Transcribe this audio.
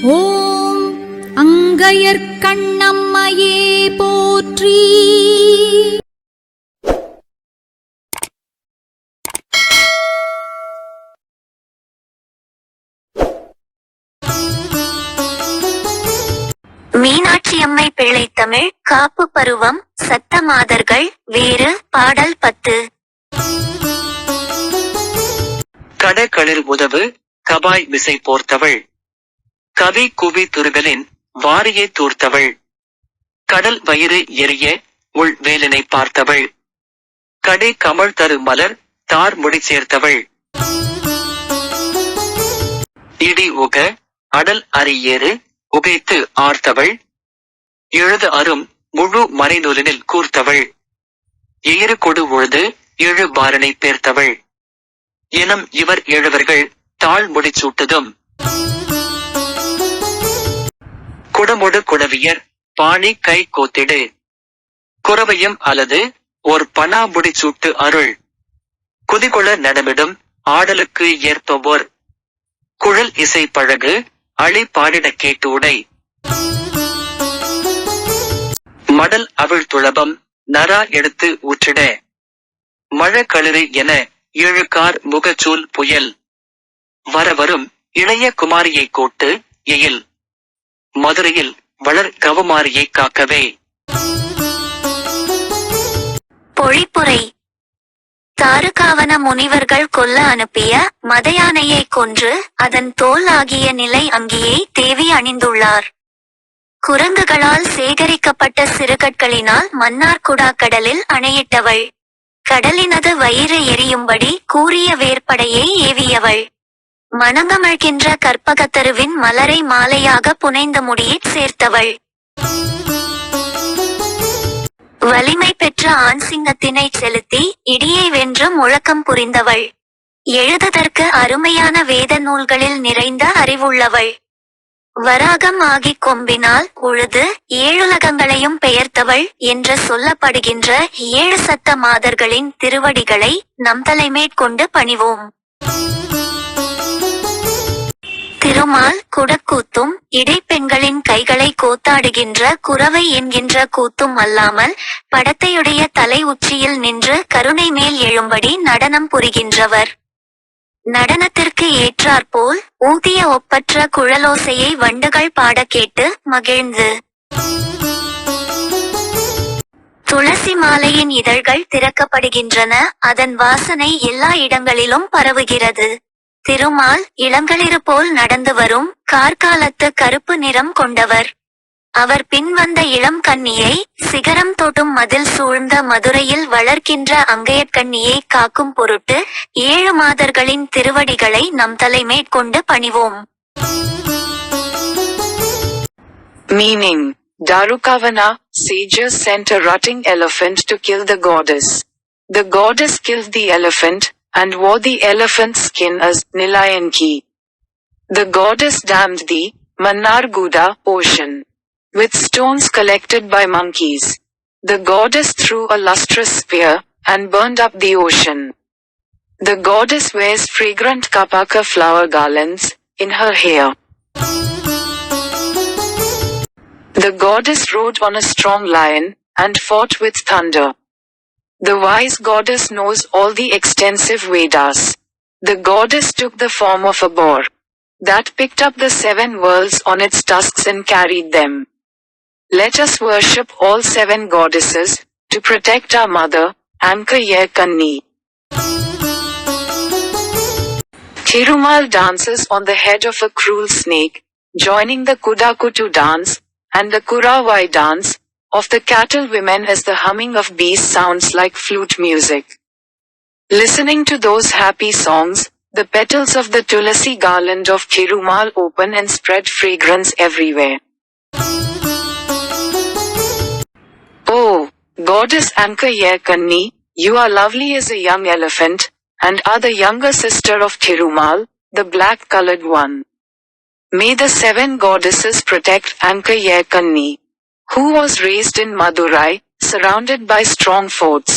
ஓம் அங்கையர்க்கண்ணம்மையே போற்றி. மீனாட்சியம்மை பிள்ளைத்தமிழ் காப்பு பருவம் சத்த மாதர்கள் வேறு பாடல் 10. கடகளில் உதவு கபாய் விசை போர்த்தவள் கவி குவி துருகலின் வாரியை தூர்த்தவள் கடல் வயிறு எரிய உள் வேலினை பார்த்தவள் கடை கமழ் தரு மலர் தார் முடி சேர்த்தவள் இடி உக அடல் அரியேறு உகைத்து ஆர்த்தவள் எழுது அரும் முழு மறைநூலினில் கூர்த்தவள் ஏறு கொடு உழுது ஏழு பாரனை பேர்த்தவள் எனும் இவர் ஏழுவர்கள் தாழ் முடிச்சூட்டதும் குடமொடு குடவியர் பாணி கை கோத்திடு குறவையும் அல்லது ஓர் பணாமுடி சூட்டு அருள் குதிகொள நடமிடும் ஆடலுக்கு ஏற்பவோர் குழல் இசை பழகு அழி பாடிட கேட்டு உடை மடல் அவிழ் துளபம் நரா எடுத்து ஊற்றிட மழ களிறு என ஏழுகார் முகச்சூல் புயல் வரவரும் இளைய குமாரியை கோட்டு எயில் மதுரையில் வளர் கவுமாரியை காக்கவே. பொழிப்புரை. தாருகாவன முனிவர்கள் கொல்ல அனுப்பிய மதயானையை கொன்று அதன் தோல் ஆகிய நிலை அங்கியை தேவி அணிந்துள்ளார். குரங்குகளால் சேகரிக்கப்பட்ட சிறுகற்களினால் மன்னார் குடாக்கடலில் அணையிட்டவள். கடலினது வயிறு எரியும்படி கூறிய வேற்படையை ஏவியவள். மணங்கமழ்கின்ற கற்பகத்தருவின் மலரை மாலையாக புனைந்த முடியைச் சேர்த்தவள். வலிமை பெற்ற ஆண் சிங்கத்தினை செலுத்தி இடியை வென்று முழக்கம் புரிந்தவள். எழுதுதற்கு அருமையான வேத நூல்களில் நிறைந்த அறிவுள்ளவள். வராகம் ஆகி கொம்பினால் உழுது ஏழுலகங்களையும் பெயர்த்தவள் என்று சொல்லப்படுகின்ற 7 சத்த மாதர்களின் திருவடிகளை நம் தலைமேற்கொண்டு பணிவோம். திருமால் குடக்கூத்தும் இடைப்பெண்களின் கைகளை கோத்தாடுகின்ற குரவை என்கின்ற கூத்தும் அல்லாமல் படத்தையுடைய தலை உச்சியில் நின்று கருணை மேல் எழும்படி நடனம் புரிகின்றவர். நடனத்திற்கு ஏற்றாற்போல் ஊதிய ஒப்பற்ற குழலோசையை வண்டுகள் பாட கேட்டு மகிழ்ந்து. துளசி மாலையின் இதழ்கள் திறக்கப்படுகின்றன. அதன் வாசனை எல்லா இடங்களிலும் பரவுகிறது. திருமால் இளங்களிறு போல் நடந்து வரும் கார்காலத்து கருப்பு நிறம் கொண்டவர். அவர் பின் வந்த இளம் கன்னியை சிகரம் தொடும் மதில் சூழ்ந்த மதுரையில் வளர்க்கின்ற அங்கையர்க்கண்ணியை காக்கும் பொருட்டு 7 மாதர்களின் திருவடிகளை நம் தலைமேற்கொண்டு பணிவோம். Meaning, Darukavana, sages sent a rutting elephant to kill the goddess. The goddess killed the elephant, and wore the elephant's skin as Nilayanki. The goddess dammed the Mannarguda ocean with stones collected by monkeys. The goddess threw a lustrous spear and burned up the ocean. The goddess wears fragrant kapaka flower garlands in her hair. The goddess rode on a strong lion and fought with thunder. The wise goddess knows all the extensive Vedas. The goddess took the form of a boar that picked up the 7 worlds on its tusks and carried them. Let us worship all 7 goddesses to protect our mother, Ankayarkanni. Thirumal dances on the head of a cruel snake, joining the Kudakutu dance and the Kuravai dance of the cattle women as the humming of bees sounds like flute music. Listening to those happy songs, the petals of the Tulasi garland of Thirumal open and spread fragrance everywhere. Oh, Goddess Ankayarkanni, you are lovely as a young elephant, and are the younger sister of Thirumal, the black-colored one. May the 7 goddesses protect Ankayarkanni, who was raised in Madurai, surrounded by strong forts.